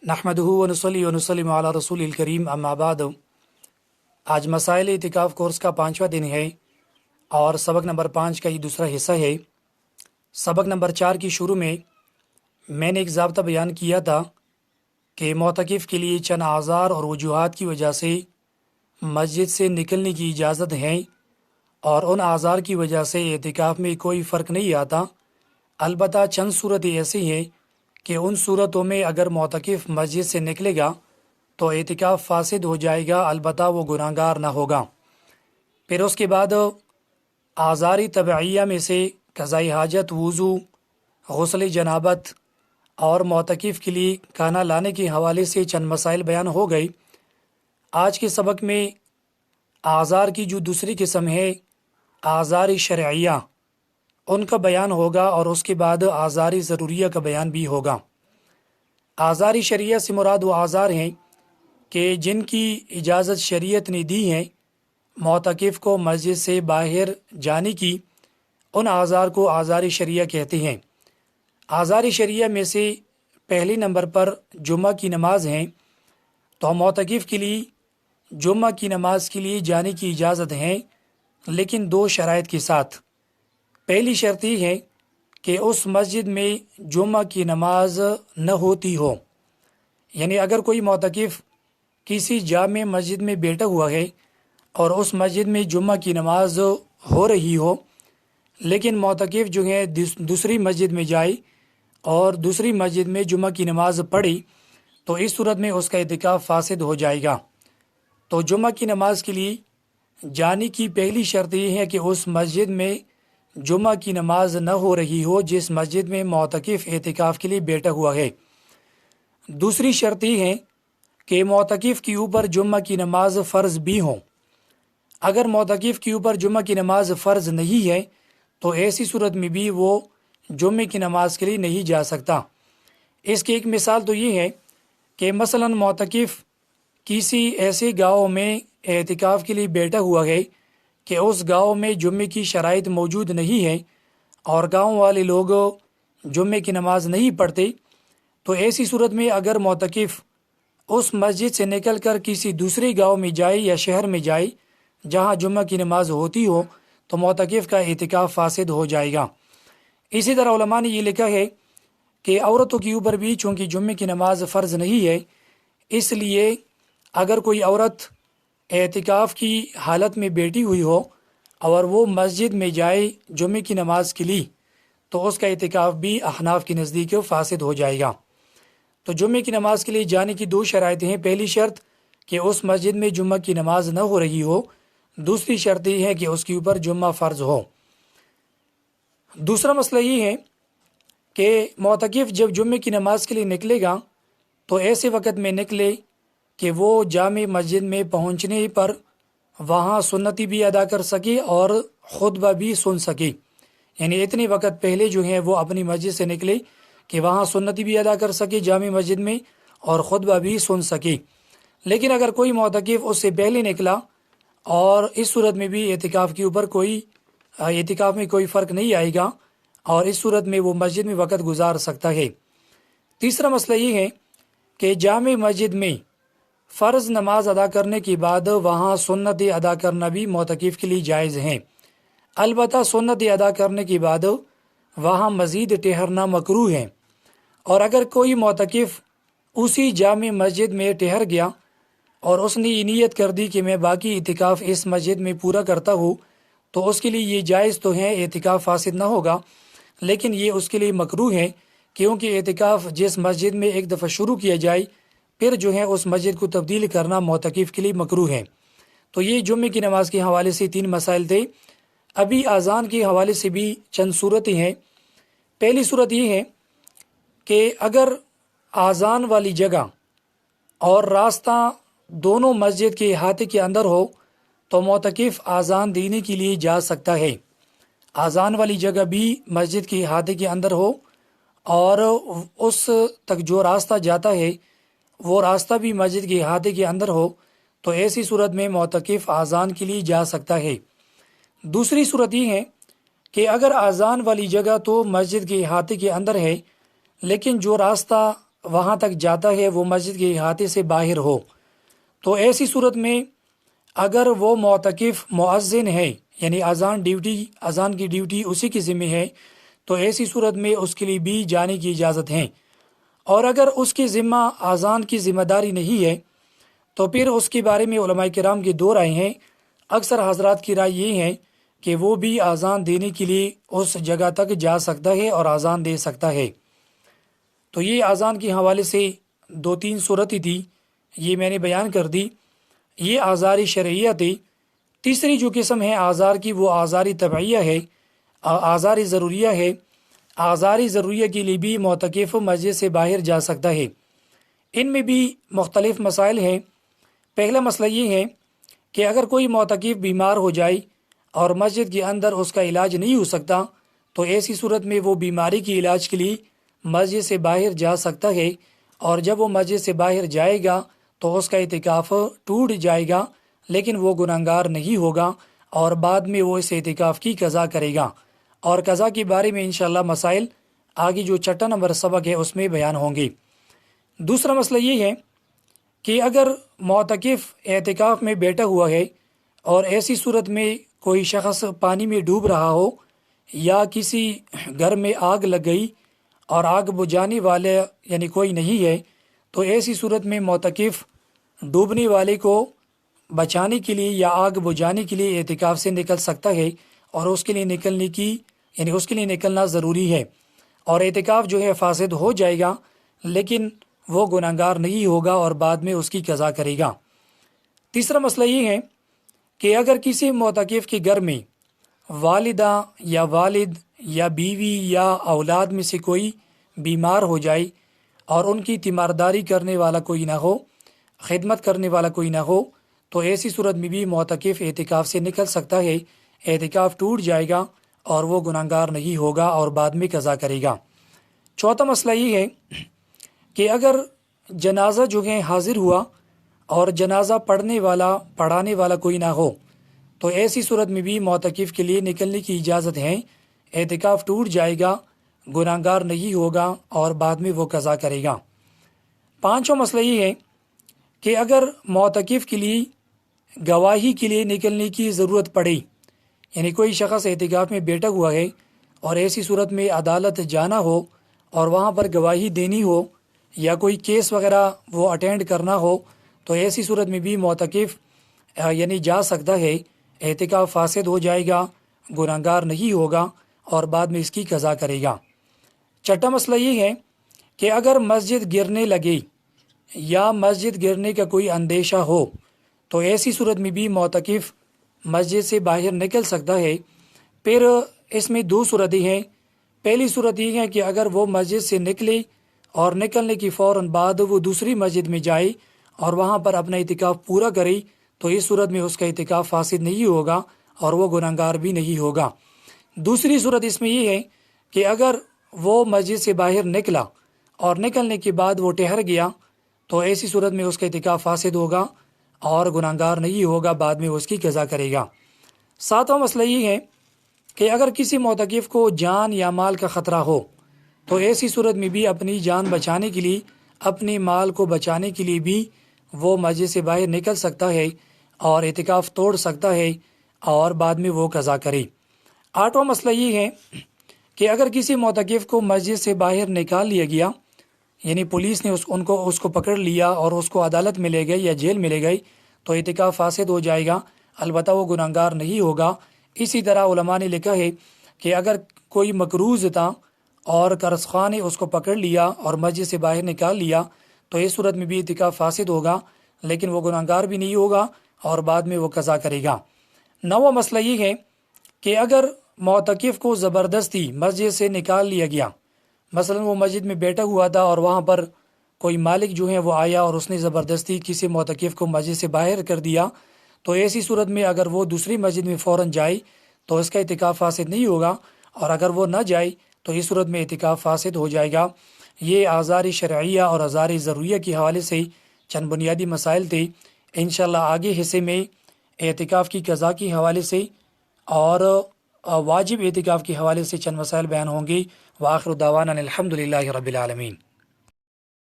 نحمدہ ونصلی ونسلم علی رسول الکریم اما بعد۔ آج مسائل اعتکاف کورس کا 5واں دن ہے اور سبق نمبر 5 کا یہ دوسرا حصہ ہے۔ سبق نمبر 4 کی شروع میں نے ایک ضابطہ بیان کیا تھا کہ معتکف کے لیے چند اعذار اور وجوہات کی وجہ سے مسجد سے نکلنے کی اجازت ہے، اور ان اعذار کی وجہ سے اعتکاف میں کوئی فرق نہیں آتا۔ البتہ چند صورتیں ایسی ہیں کہ ان صورتوں میں اگر معتکف مسجد سے نکلے گا تو اعتکاف فاسد ہو جائے گا، البتہ وہ گناہگار نہ ہوگا۔ پھر اس کے بعد اعذار طبعیہ میں سے قضاء حاجت، وضو، غسل جنابت اور معتکف کے لیے کھانا لانے کے حوالے سے چند مسائل بیان ہو گئی۔ آج کے سبق میں اعذار کی جو دوسری قسم ہے اعذار شرعیہ، ان کا بیان ہوگا، اور اس کے بعد اعذار ضروریہ کا بیان بھی ہوگا۔ اعذار شرعیہ سے مراد وہ اعذار ہیں کہ جن کی اجازت شریعت نے دی ہے معتکف کو مسجد سے باہر جانے کی، ان اعذار کو اعذار شرعیہ کہتے ہیں۔ اعذار شرعیہ میں سے پہلے نمبر پر جمعہ کی نماز ہیں، تو معتکف کے لیے جمعہ کی نماز کے لیے جانے کی اجازت ہے، لیکن دو شرائط کے ساتھ۔ پہلی شرط یہ ہے کہ اس مسجد میں جمعہ کی نماز نہ ہوتی ہو، یعنی اگر کوئی معتکف کسی جامع مسجد میں بیٹھا ہوا ہے اور اس مسجد میں جمعہ کی نماز ہو رہی ہو، لیکن معتکف جو ہے دوسری مسجد میں جائے اور دوسری مسجد میں جمعہ کی نماز پڑھی، تو اس صورت میں اس کا اعتکاف فاسد ہو جائے گا۔ تو جمعہ کی نماز کے لیے جانے کی پہلی شرط یہ ہے کہ اس مسجد میں جمعہ کی نماز نہ ہو رہی ہو جس مسجد میں معتکف اعتکاف کے لیے بیٹھا ہوا ہے۔ دوسری شرط یہ ہے کہ معتکف کے اوپر جمعہ کی نماز فرض بھی ہو۔ اگر معتکف کے اوپر جمعہ کی نماز فرض نہیں ہے تو ایسی صورت میں بھی وہ جمعہ کی نماز کے لیے نہیں جا سکتا۔ اس کی ایک مثال تو یہ ہے کہ مثلا معتکف کسی ایسے گاؤں میں اعتکاف کے لیے بیٹھا ہوا ہے کہ اس گاؤں میں جمعے کی شرائط موجود نہیں ہے اور گاؤں والے لوگ جمعے کی نماز نہیں پڑھتے، تو ایسی صورت میں اگر معتکف اس مسجد سے نکل کر کسی دوسرے گاؤں میں جائے یا شہر میں جائے جہاں جمعہ کی نماز ہوتی ہو تو معتکف کا اعتکاف فاسد ہو جائے گا۔ اسی طرح علماء نے یہ لکھا ہے کہ عورتوں کے اوپر بھی چونکہ جمعے کی نماز فرض نہیں ہے، اس لیے اگر کوئی عورت اعتکاف کی حالت میں بیٹھی ہوئی ہو اور وہ مسجد میں جائے جمعے کی نماز کے لیے تو اس کا اعتکاف بھی احناف کے نزدیک فاسد ہو جائے گا۔ تو جمعے کی نماز کے لیے جانے کی دو شرائطیں ہیں۔ پہلی شرط کہ اس مسجد میں جمعہ کی نماز نہ ہو رہی ہو، دوسری شرط یہ ہے کہ اس کے اوپر جمعہ فرض ہو۔ دوسرا مسئلہ یہ ہے کہ معتکف جب جمعے کی نماز کے لیے نکلے گا تو ایسے وقت میں نکلے کہ وہ جامع مسجد میں پہنچنے پر وہاں سنتی بھی ادا کر سکے اور خطبہ بھی سن سکے، یعنی اتنے وقت پہلے جو ہے وہ اپنی مسجد سے نکلے کہ وہاں سنتی بھی ادا کر سکے جامع مسجد میں اور خطبہ بھی سن سکے۔ لیکن اگر کوئی معتکف اس سے پہلے نکلا اور اس صورت میں بھی اعتکاف کے اوپر اعتکاف میں کوئی فرق نہیں آئے گا اور اس صورت میں وہ مسجد میں وقت گزار سکتا ہے۔ تیسرا مسئلہ یہ ہے کہ جامع مسجد میں فرض نماز ادا کرنے کے بعد وہاں سنت ادا کرنا بھی معتکف کے لیے جائز ہے، البتہ سنت ادا کرنے کے بعد وہاں مزید ٹھہرنا مکروہ ہے۔ اور اگر کوئی معتکف اسی جامع مسجد میں ٹھہر گیا اور اس نے یہ نیت کر دی کہ میں باقی اعتکاف اس مسجد میں پورا کرتا ہوں تو اس کے لیے یہ جائز تو ہے، اعتکاف فاسد نہ ہوگا، لیکن یہ اس کے لیے مکروہ ہے، کیونکہ اعتکاف جس مسجد میں ایک دفعہ شروع کیا جائے پھر جو ہے اس مسجد کو تبدیل کرنا معتکف کے لیے مکروہ ہے۔ تو یہ جمعے کی نماز کے حوالے سے 3 مسائل تھے۔ ابھی اذان کے حوالے سے بھی چند صورتیں ہیں۔ پہلی صورت یہ ہے کہ اگر اذان والی جگہ اور راستہ دونوں مسجد کے احاطے کے اندر ہو تو معتکف اذان دینے کے لیے جا سکتا ہے۔ اذان والی جگہ بھی مسجد کے احاطے کے اندر ہو اور اس تک جو راستہ جاتا ہے وہ راستہ بھی مسجد کے احاطے کے اندر ہو تو ایسی صورت میں معتکف اذان کے لیے جا سکتا ہے۔ دوسری صورت یہ ہے کہ اگر اذان والی جگہ تو مسجد کے احاطے کے اندر ہے لیکن جو راستہ وہاں تک جاتا ہے وہ مسجد کے احاطے سے باہر ہو، تو ایسی صورت میں اگر وہ معتکف مؤذن ہے، یعنی اذان کی ڈیوٹی اسی کی ذمہ ہے، تو ایسی صورت میں اس کے لیے بھی جانے کی اجازت ہے۔ اور اگر اس کی ذمہ اذان کی ذمہ داری نہیں ہے تو پھر اس کے بارے میں علماء کرام کے دو رائے ہیں۔ اکثر حضرات کی رائے یہ ہے کہ وہ بھی اذان دینے کے لیے اس جگہ تک جا سکتا ہے اور اذان دے سکتا ہے۔ تو یہ اذان کے حوالے سے 2-3 صورتیں تھی، یہ میں نے بیان کر دی، یہ اعذار شرعیہ تھی۔ تیسری جو قسم ہے اعذار کی وہ اعذار طبعیہ ہے، اعذار ضروریہ ہے۔ اعذار ضروریہ کے لیے بھی معتکف مسجد سے باہر جا سکتا ہے۔ ان میں بھی مختلف مسائل ہیں۔ پہلا مسئلہ یہ ہے کہ اگر کوئی معتکف بیمار ہو جائے اور مسجد کے اندر اس کا علاج نہیں ہو سکتا تو ایسی صورت میں وہ بیماری کے علاج کے لیے مسجد سے باہر جا سکتا ہے، اور جب وہ مسجد سے باہر جائے گا تو اس کا اعتکاف ٹوٹ جائے گا، لیکن وہ گنہگار نہیں ہوگا اور بعد میں وہ اس اعتکاف کی قضا کرے گا۔ اور قضا کے بارے میں انشاءاللہ مسائل آگے جو 6 نمبر سبق ہے اس میں بیان ہوں گے۔ دوسرا مسئلہ یہ ہے کہ اگر معتکف اعتکاف میں بیٹھا ہوا ہے اور ایسی صورت میں کوئی شخص پانی میں ڈوب رہا ہو یا کسی گھر میں آگ لگ گئی اور آگ بجھانے والے یعنی کوئی نہیں ہے، تو ایسی صورت میں معتکف ڈوبنے والے کو بچانے کے لیے یا آگ بجھانے کے لیے اعتکاف سے نکل سکتا ہے، اور اس کے لیے نکلنا ضروری ہے، اور اعتکاف جو ہے فاسد ہو جائے گا لیکن وہ گنہگار نہیں ہوگا اور بعد میں اس کی قضا کرے گا۔ تیسرا مسئلہ یہ ہے کہ اگر کسی معتکف کے گھر میں والدہ یا والد یا بیوی یا اولاد میں سے کوئی بیمار ہو جائے اور ان کی تیمارداری کرنے والا کوئی نہ ہو، خدمت کرنے والا کوئی نہ ہو، تو ایسی صورت میں بھی معتکف اعتکاف سے نکل سکتا ہے، اعتکاف ٹوٹ جائے گا اور وہ گنہگار نہیں ہوگا اور بعد میں قضا کرے گا۔ چوتھا مسئلہ یہ ہے کہ اگر جنازہ جو ہے حاضر ہوا اور جنازہ پڑھانے والا کوئی نہ ہو، تو ایسی صورت میں بھی معتکف کے لیے نکلنے کی اجازت ہے، اعتکاف ٹوٹ جائے گا، گنہگار نہیں ہوگا اور بعد میں وہ قضا کرے گا۔ پانچواں مسئلہ یہ ہے کہ اگر معتکف کے لیے گواہی کے لیے نکلنے کی ضرورت پڑے، یعنی کوئی شخص اعتکاف میں بیٹھا ہوا ہے اور ایسی صورت میں عدالت جانا ہو اور وہاں پر گواہی دینی ہو یا کوئی کیس وغیرہ وہ اٹینڈ کرنا ہو، تو ایسی صورت میں بھی معتکف یعنی جا سکتا ہے، اعتکاف فاسد ہو جائے گا، گنہگار نہیں ہوگا اور بعد میں اس کی قضا کرے گا۔ چھٹا مسئلہ یہ ہے کہ اگر مسجد گرنے لگے یا مسجد گرنے کا کوئی اندیشہ ہو تو ایسی صورت میں بھی معتکف مسجد سے باہر نکل سکتا ہے۔ پھر اس میں 2 صورتیں ہیں۔ پہلی صورت یہ ہے کہ اگر وہ مسجد سے نکلے اور نکلنے کی فوراً بعد وہ دوسری مسجد میں جائے اور وہاں پر اپنا اعتکاف پورا کرے، تو اس صورت میں اس کا اعتکاف فاسد نہیں ہوگا اور وہ گنہگار بھی نہیں ہوگا۔ دوسری صورت اس میں یہ ہے کہ اگر وہ مسجد سے باہر نکلا اور نکلنے کے بعد وہ ٹھہر گیا تو ایسی صورت میں اس کا اعتکاف فاسد ہوگا اور گنہگار نہیں ہوگا، بعد میں اس کی قضا کرے گا۔ 7واں مسئلہ یہ ہے کہ اگر کسی معتکف کو جان یا مال کا خطرہ ہو تو ایسی صورت میں بھی اپنی جان بچانے کے لیے، اپنے مال کو بچانے کے لیے بھی وہ مسجد سے باہر نکل سکتا ہے اور اعتکاف توڑ سکتا ہے اور بعد میں وہ قضا کرے۔ 8واں مسئلہ یہ ہے کہ اگر کسی معتکف کو مسجد سے باہر نکال لیا گیا، یعنی پولیس نے اس کو پکڑ لیا اور اس کو عدالت میں لے گئی یا جیل میں لے گئی، تو اعتکاف فاسد ہو جائے گا، البتہ وہ گنہگار نہیں ہوگا۔ اسی طرح علماء نے لکھا ہے کہ اگر کوئی مقروض تھا اور قرض خواہ نے اس کو پکڑ لیا اور مسجد سے باہر نکال لیا تو اس صورت میں بھی اعتکاف فاسد ہوگا، لیکن وہ گنہگار بھی نہیں ہوگا اور بعد میں وہ قضا کرے گا۔ 9واں مسئلہ یہ ہے کہ اگر معتکف کو زبردستی مسجد سے نکال لیا گیا، مثلا وہ مسجد میں بیٹھا ہوا تھا اور وہاں پر کوئی مالک جو ہے وہ آیا اور اس نے زبردستی کسی معتکف کو مسجد سے باہر کر دیا، تو ایسی صورت میں اگر وہ دوسری مسجد میں فوراً جائے تو اس کا اعتکاف فاسد نہیں ہوگا، اور اگر وہ نہ جائے تو اس صورت میں اعتکاف فاسد ہو جائے گا۔ یہ اعذار شرعیہ اور اعذار ضروریہ کے حوالے سے چند بنیادی مسائل تھے۔ انشاءاللہ آگے حصے میں اعتکاف کی قضا کے حوالے سے اور واجب اعتکاف کے حوالے سے چند مسائل بیان ہوں گے۔ وآخر دعوانا الحمدللہ رب العالمین۔